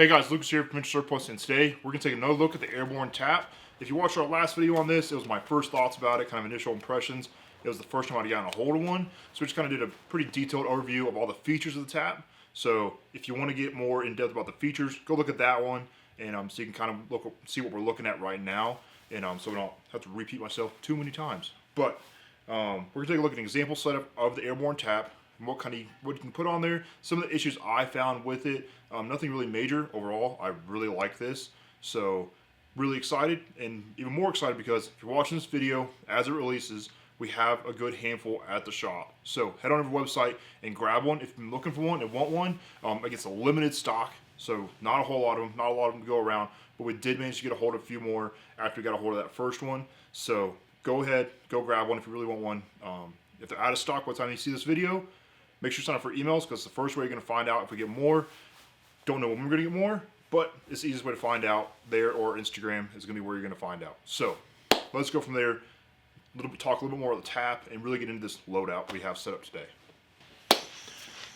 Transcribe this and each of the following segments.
Hey guys, Lucas here from Vintage Surplus, and today we're going to take another look at the Airborne TAP. If you watched our last video on this, it was my first thoughts about it, kind of initial impressions. It was the first time I'd gotten a hold of one, so we just kind of did a pretty detailed overview of all the features of the TAP. So if you want to get more in depth about the features, go look at that one, and so you can kind of see what we're looking at right now, and so we don't have to repeat myself too many times. But we're going to take a look at an example setup of the Airborne TAP. What you can put on there, some of the issues I found with it, nothing really major overall. I really like this, so really excited, and even more excited because if you're watching this video as it releases, we have a good handful at the shop. So head on over to the website and grab one if you've been looking for one and want one. It's a limited stock, so not a whole lot of them, not a lot of them to go around, but we did manage to get a hold of a few more after we got a hold of that first one. So go ahead, go grab one if you really want one. If they're out of stock by the time you see this video, make sure you sign up for emails, because the first way you're going to find out if we get more. Don't know when we're going to get more, but it's the easiest way to find out. There or Instagram is going to be where you're going to find out. So let's go from there. Talk a little bit more about the TAP and really get into this loadout we have set up today.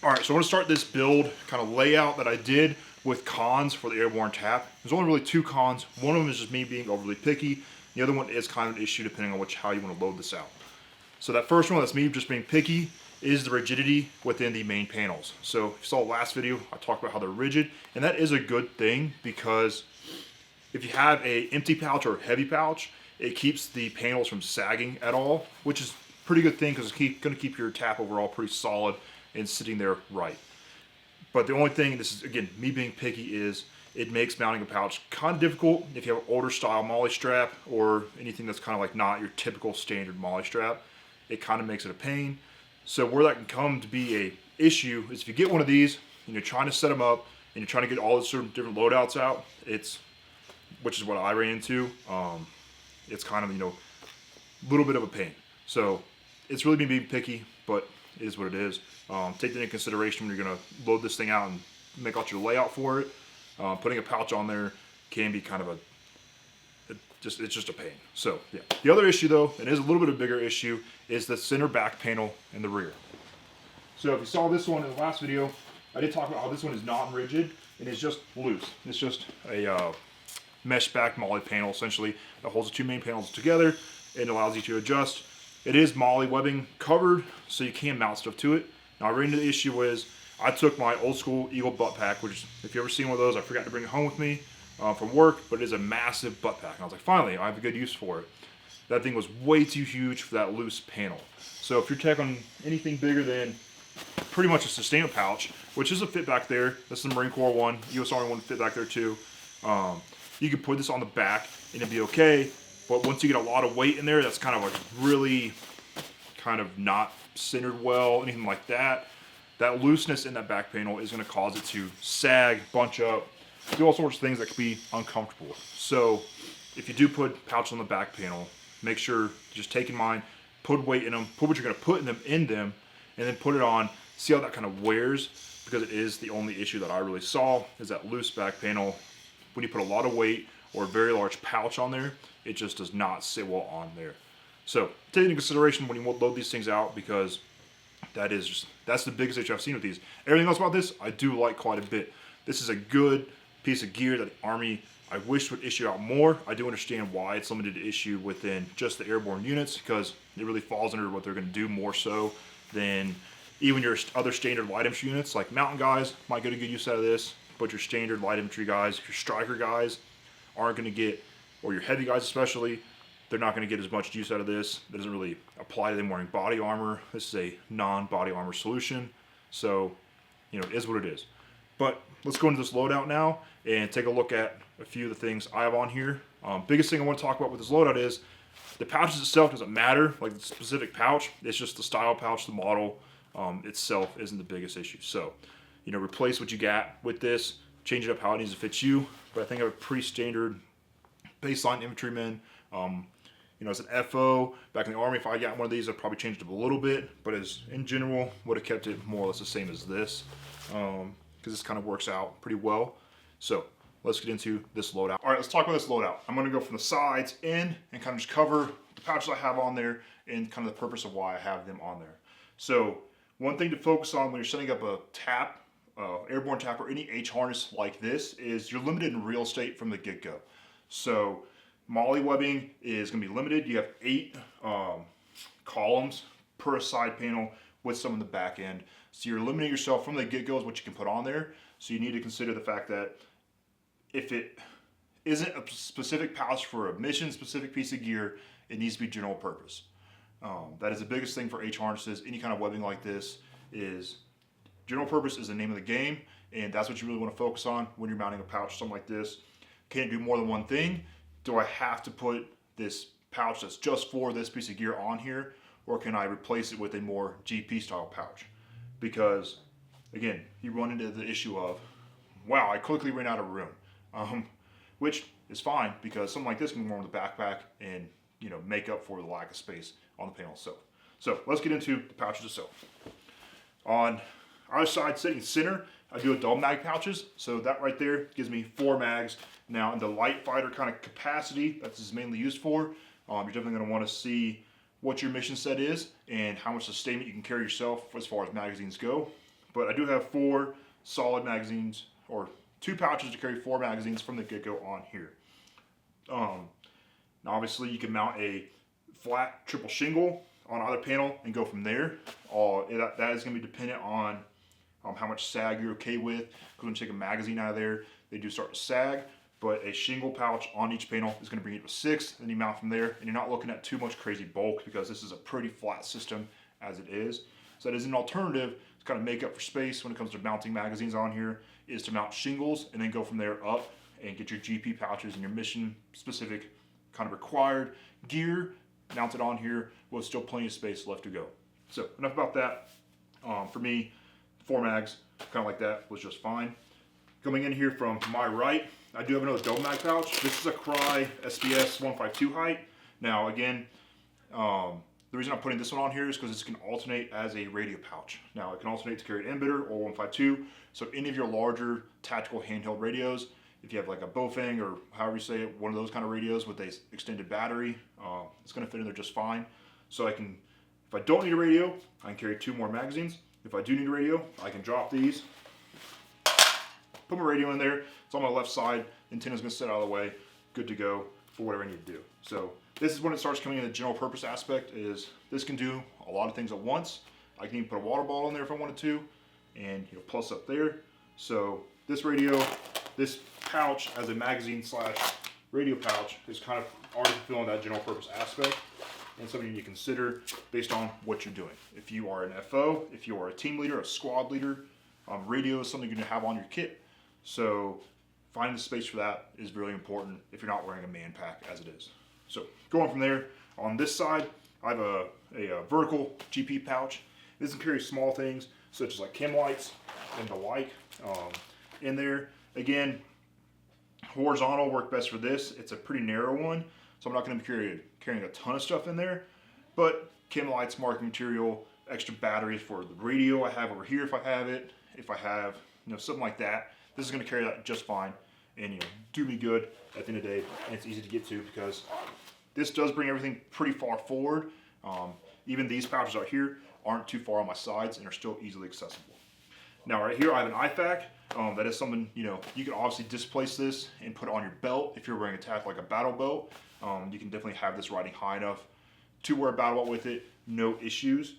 All right, so I want to start this build kind of layout that I did with cons for the Airborne TAP. There's only really two cons. One of them is just me being overly picky. The other one is kind of an issue depending on how you want to load this out. So that first one, that's me just being picky, is the rigidity within the main panels. So if you saw the last video, I talked about how they're rigid, and that is a good thing, because if you have a empty pouch or a heavy pouch, it keeps the panels from sagging at all, which is a pretty good thing because it's going to keep your TAP overall pretty solid and sitting there right. But the only thing, this is again me being picky, is it makes mounting a pouch kind of difficult if you have an older style MOLLE strap or anything that's kind of like not your typical standard MOLLE strap. It kind of makes it a pain. So where that can come to be a issue is if you get one of these and you're trying to set them up and you're trying to get all the certain different loadouts out, which is what I ran into, it's kind of, a little bit of a pain. So it's really me being picky, but it is what it is. Take that into consideration when you're going to load this thing out and make out your layout for it. Putting a pouch on there can be kind of it's just a pain. So yeah. The other issue though, and it is a little bit of a bigger issue, is the center back panel in the rear. So if you saw this one in the last video, I did talk about how this one is not rigid and it's just loose. It's just a mesh back MOLLE panel essentially that holds the two main panels together and allows you to adjust. It is MOLLE webbing covered, so you can mount stuff to it. Now I ran into the issue was I took my old school Eagle butt pack, which if you've ever seen one of those, I forgot to bring it home with me from work, but it is a massive butt pack. And I was like, finally, I have a good use for it. That thing was way too huge for that loose panel. So if you're taking anything bigger than pretty much a sustainable pouch, which is a fit back there, this is the Marine Corps one, US Army one fit back there too. You could put this on the back and it'd be okay, but once you get a lot of weight in there, that's kind of like really kind of not centered well, anything like that. That looseness in that back panel is going to cause it to sag, bunch up, do all sorts of things that could be uncomfortable. So if you do put pouch on the back panel, make sure, just take in mind, put weight in them, put what you're going to put in them, and then put it on. See how that kind of wears, because it is the only issue that I really saw, is that loose back panel. When you put a lot of weight or a very large pouch on there, it just does not sit well on there. So take into consideration when you load these things out, because that's the biggest issue I've seen with these. Everything else about this, I do like quite a bit. This is a good piece of gear that the Army, I wish, would issue out more. I do understand why it's limited to issue within just the airborne units, because it really falls under what they're going to do more so than even your other standard light infantry units. Like mountain guys might get a good use out of this, but your standard light infantry guys, your striker guys aren't going to get, or your heavy guys especially, they're not going to get as much use out of this. That doesn't really apply to them wearing body armor. This is a non-body armor solution. So, it is what it is. But let's go into this loadout now and take a look at a few of the things I have on here. Biggest thing I want to talk about with this loadout is the pouches itself doesn't matter, like the specific pouch. It's just the style pouch, the model itself isn't the biggest issue. So, replace what you got with this, change it up how it needs to fit you. But I think I have a pretty standard baseline infantryman. As an FO back in the Army, if I got one of these, I'd probably change it up a little bit, but in general, would have kept it more or less the same as this, because this kind of works out pretty well. So let's get into this loadout. All right, let's talk about this loadout. I'm going to go from the sides in and kind of just cover the pouches I have on there and kind of the purpose of why I have them on there. So one thing to focus on when you're setting up a TAP airborne tap or any H harness like this is you're limited in real estate from the get-go. So molly webbing is going to be limited. You have 8 columns per side panel with some in the back end. So you're limiting yourself from the get-go is what you can put on there. So you need to consider the fact that if it isn't a specific pouch for a mission specific piece of gear, it needs to be general purpose. That is the biggest thing for H harnesses. Any kind of webbing like this is general purpose is the name of the game, and that's what you really want to focus on when you're mounting a pouch, something like this. Can it do more than one thing? Do I have to put this pouch that's just for this piece of gear on here, or can I replace it with a more GP style pouch? Because again, you run into the issue of, wow, I quickly ran out of room, which is fine because something like this can go on the backpack and make up for the lack of space on the panel itself. So let's get into the pouches itself. On our side, sitting center, I do a double mag pouches. So that right there gives me 4 mags. Now in the light fighter kind of capacity that this is mainly used for, you're definitely going to want to see what your mission set is and how much sustainment you can carry yourself as far as magazines go. But I do have 4 solid magazines, or 2 pouches to carry 4 magazines from the get-go on here. Now obviously you can mount a flat triple shingle on either panel and go from there. That is going to be dependent on how much sag you're okay with, because when you take a magazine out of there, they do start to sag. But a shingle pouch on each panel is going to bring it to 6, then you mount from there, and you're not looking at too much crazy bulk because this is a pretty flat system as it is. So that is an alternative to kind of make up for space when it comes to mounting magazines on here, is to mount shingles and then go from there up and get your GP pouches and your mission specific kind of required gear mounted on here with still plenty of space left to go. So enough about that. For me, 4 mags, kind of like that, was just fine. Coming in here from my right, I do have another double mag pouch. This is a Cry SBS 152 height. Now again, the reason I'm putting this one on here is because this can alternate as a radio pouch. Now it can alternate to carry an embedder or 152. So any of your larger tactical handheld radios, if you have like a Bofang or however you say it, one of those kind of radios with a extended battery, it's going to fit in there just fine. So I can, if I don't need a radio, I can carry 2 more magazines. If I do need a radio, I can drop these, put my radio in there. It's on my left side. The antenna's going to sit out of the way. Good to go for whatever I need to do. So this is when it starts coming in the general purpose aspect. Is this can do a lot of things at once. I can even put a water bottle in there if I wanted to, and plus up there. So this radio, this pouch as a magazine slash radio pouch is kind of already fulfilling that general purpose aspect, and something you need to consider based on what you're doing. If you are an FO, if you are a team leader, a squad leader, radio is something you're going to have on your kit. So finding the space for that is really important if you're not wearing a man pack as it is. So going from there, on this side, I have a vertical GP pouch. This can carry small things such as like chem lights and the like in there. Again, horizontal work best for this. It's a pretty narrow one, so I'm not going to be carrying a ton of stuff in there. But chem lights, marking material, extra batteries for the radio I have over here if I have it. If I have something like that, this is going to carry that just fine and do me good at the end of the day. And it's easy to get to because this does bring everything pretty far forward. Even these pouches out here aren't too far on my sides and are still easily accessible. Now right here I have an IFAC. That is something, you can obviously displace this and put it on your belt. If you're wearing a tack like a battle belt, you can definitely have this riding high enough to wear a battle belt with it, no issues.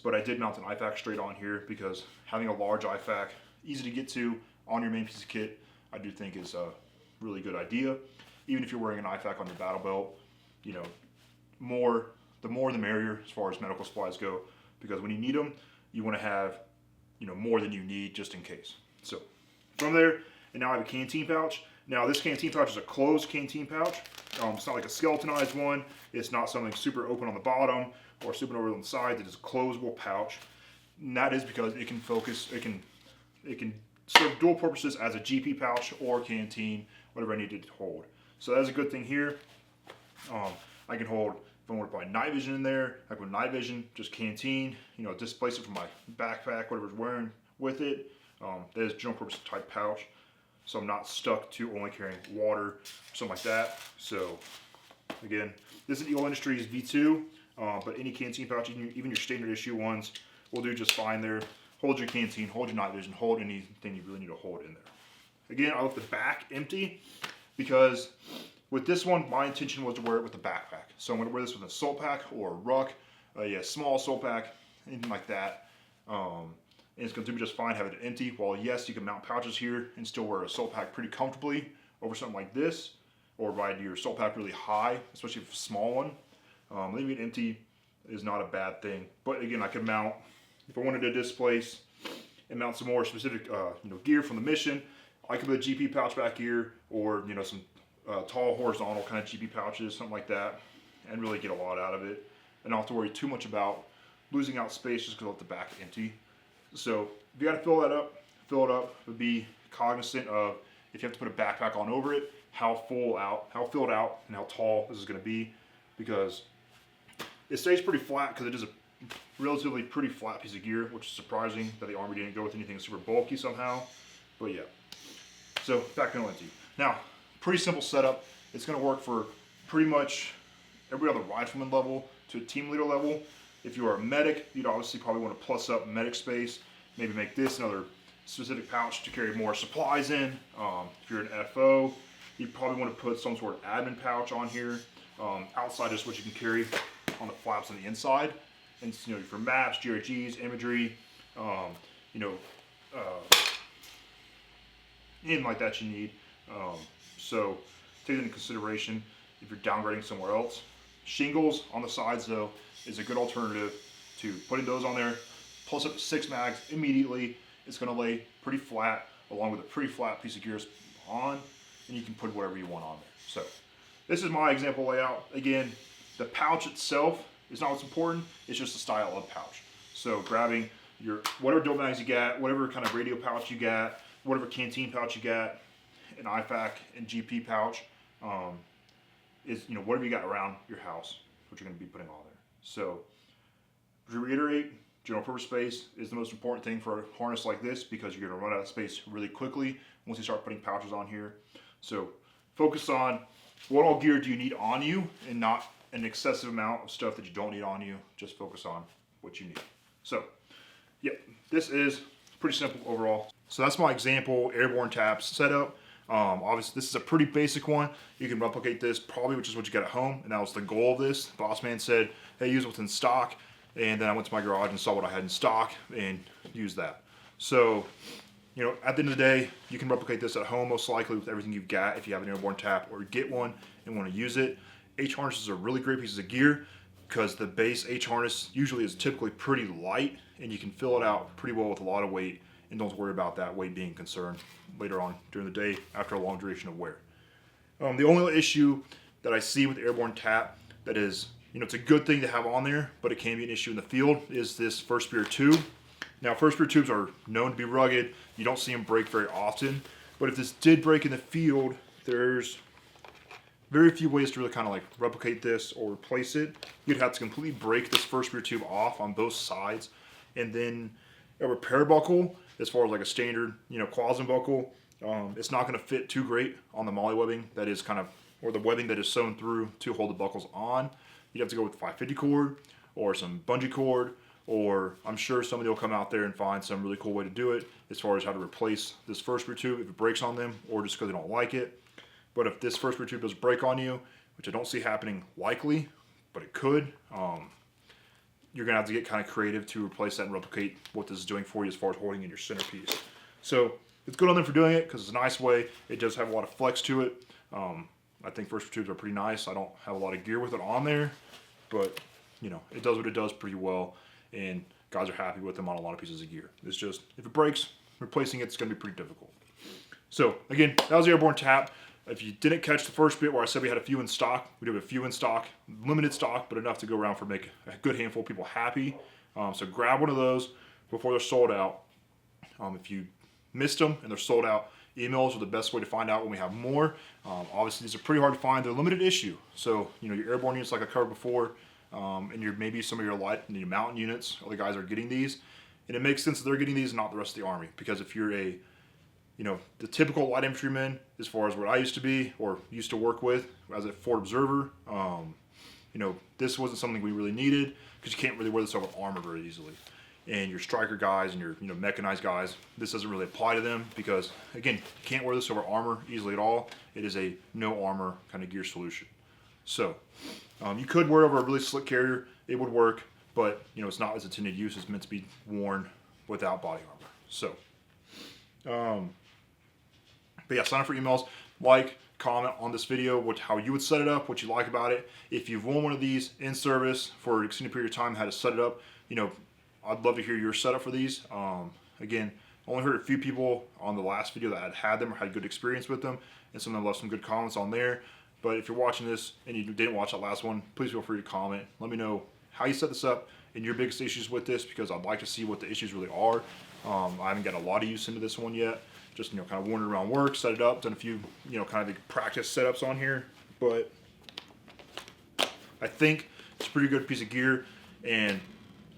But I did mount an IFAC straight on here because having a large IFAC, easy to get to on your main piece of kit, I do think is a really good idea. Even if you're wearing an IFAC on your battle belt, the more the merrier as far as medical supplies go, because when you need them, you want to have, more than you need just in case. So from there, and now I have a canteen pouch. Now this canteen pouch is a closed canteen pouch. It's not like a skeletonized one. It's not something super open on the bottom or super over on the side. It is a closable pouch. And that is because it can focus, it can serve dual purposes as a GP pouch or canteen, whatever I need it to hold. So that's a good thing here. I can hold, if I want to put night vision in there, I can put night vision, just canteen, displace it from my backpack, whatever's wearing with it. That is general purpose type pouch. So I'm not stuck to only carrying water, something like that. So again, this is Eagle Industries V2, but any canteen pouch, even your standard issue ones, will do just fine there. hold your canteen, hold your night vision, hold anything you really need to hold in there. Again, I left the back empty because with this one, my intention was to wear it with a backpack. So I'm going to wear this with an assault pack or a ruck, small assault pack, anything like that. And it's going to do just fine having it empty. While yes, you can mount pouches here and still wear a assault pack pretty comfortably over something like this, or ride your assault pack really high, especially if it's a small one. Leaving it empty is not a bad thing. But again, I could mount, if I wanted to displace and mount some more specific gear from the mission, I could put a GP pouch back here, or some tall horizontal kind of GP pouches, something like that, and really get a lot out of it, and not have to worry too much about losing out space just because I left the back empty. So if you got to fill it up, but be cognizant of, if you have to put a backpack on over it, how filled out, and how tall this is going to be, because it stays pretty flat because it is a relatively pretty flat piece of gear, which is surprising that the Army didn't go with anything super bulky somehow. But yeah, so back to empty. Now, pretty simple setup. It's going to work for pretty much every other rifleman level to a team leader level. If you are a medic, you'd obviously probably want to plus up medic space. Maybe make this another specific pouch to carry more supplies in. If you're an FO, you probably want to put some sort of admin pouch on here. Outside is what you can carry on the flaps on the inside. And for maps, GRGs, imagery, anything like that you need. So take it into consideration if you're downgrading somewhere else. Shingles on the sides though is a good alternative to putting those on there. Plus up to 6 mags immediately. It's going to lay pretty flat along with a pretty flat piece of gear on, and you can put whatever you want on there. So this is my example layout. Again, the pouch itself is not what's important, it's just the style of pouch. So grabbing your whatever dope bags you got, whatever kind of radio pouch you got, whatever canteen pouch you got, an IFAK and GP pouch, is whatever you got around your house, what you're going to be putting on there. So to reiterate, general purpose space is the most important thing for a harness like this, because you're going to run out of space really quickly once you start putting pouches on here. So focus on what all gear do you need on you, and not an excessive amount of stuff that you don't need on you. Just focus on what you need. So yeah, this is pretty simple overall. So that's my example airborne TAP setup. Obviously this is a pretty basic one. You can replicate this probably, which is what you got at home, and that was the goal of this. Boss man said, hey, use what's in stock, and then I went to my garage and saw what I had in stock and used that. So at the end of the day, you can replicate this at home most likely with everything you've got if you have an airborne TAP or get one and want to use it. H harnesses are really great pieces of gear because the base H harness usually is typically pretty light, and you can fill it out pretty well with a lot of weight, and don't worry about that weight being a concern later on during the day after a long duration of wear. The only issue that I see with the airborne TAP that is, it's a good thing to have on there, but it can be an issue in the field, is this first spear tube. Now, first spear tubes are known to be rugged. You don't see them break very often, but if this did break in the field, there's very few ways to really kind of like replicate this or replace it. You'd have to completely break this first spear tube off on both sides, and then a repair buckle, as far as like a standard, Quasin buckle, it's not going to fit too great on the molly webbing that is or the webbing that is sewn through to hold the buckles on. You'd have to go with 550 cord or some bungee cord, or I'm sure somebody will come out there and find some really cool way to do it as far as how to replace this first spear tube if it breaks on them, or just because they don't like it. But if this first spear tube does break on you, which I don't see happening likely, but it could, you're going to have to get kind of creative to replace that and replicate what this is doing for you as far as holding in your centerpiece. So it's good on them for doing it because it's a nice way. It does have a lot of flex to it. I think first spear tubes are pretty nice. I don't have a lot of gear with it on there, but it does what it does pretty well, and guys are happy with them on a lot of pieces of gear. It's just, if it breaks, replacing it's going to be pretty difficult. So again, that was the airborne TAP. If you didn't catch the first bit where I said we had a few in stock, we do have a few in stock, limited stock, but enough to go around for make a good handful of people happy. So grab one of those before they're sold out. If you missed them and they're sold out, emails are the best way to find out when we have more. Obviously, these are pretty hard to find. They're limited issue. So, your airborne units, like I covered before, and maybe some of your light and your mountain units, other guys are getting these. And it makes sense that they're getting these and not the rest of the Army. Because if you're the typical light infantryman, as far as what I used to be or used to work with as a Fort Observer, this wasn't something we really needed because you can't really wear this over armor very easily. and your striker guys and your mechanized guys, this doesn't really apply to them because, again, you can't wear this over armor easily at all. It is a no armor kind of gear solution. So you could wear it over a really slick carrier. It would work, but it's not its intended use. It's meant to be worn without body armor. So, but yeah, sign up for emails, like, comment on this video, how you would set it up, what you like about it. If you've worn one of these in service for an extended period of time, how to set it up, I'd love to hear your setup for these. Again, I only heard a few people on the last video that had them or had good experience with them, and some of them left some good comments on there. But if you're watching this and you didn't watch that last one, please feel free to comment. Let me know how you set this up and your biggest issues with this, because I'd like to see what the issues really are. I haven't got a lot of use into this one yet. Just kind of wandered around work, set it up, done a few kind of the practice setups on here. But I think it's a pretty good piece of gear, and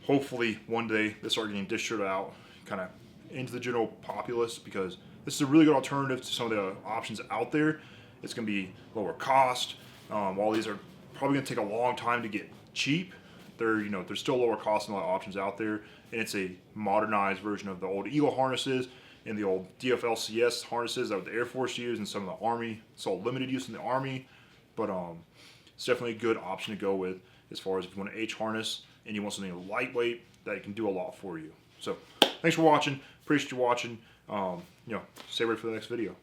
hopefully one day they start getting distributed out kind of into the general populace, because this is a really good alternative to some of the options out there. It's going to be lower cost. While these are probably going to take a long time to get cheap, they're still lower cost than a lot of options out there, and it's a modernized version of the old Eagle harnesses and the old DFLCS harnesses that the Air Force used and some of the Army. It's all limited use in the Army, but it's definitely a good option to go with as far as if you want an H harness and you want something lightweight that can do a lot for you. So thanks for watching. Appreciate you watching. Stay ready for the next video.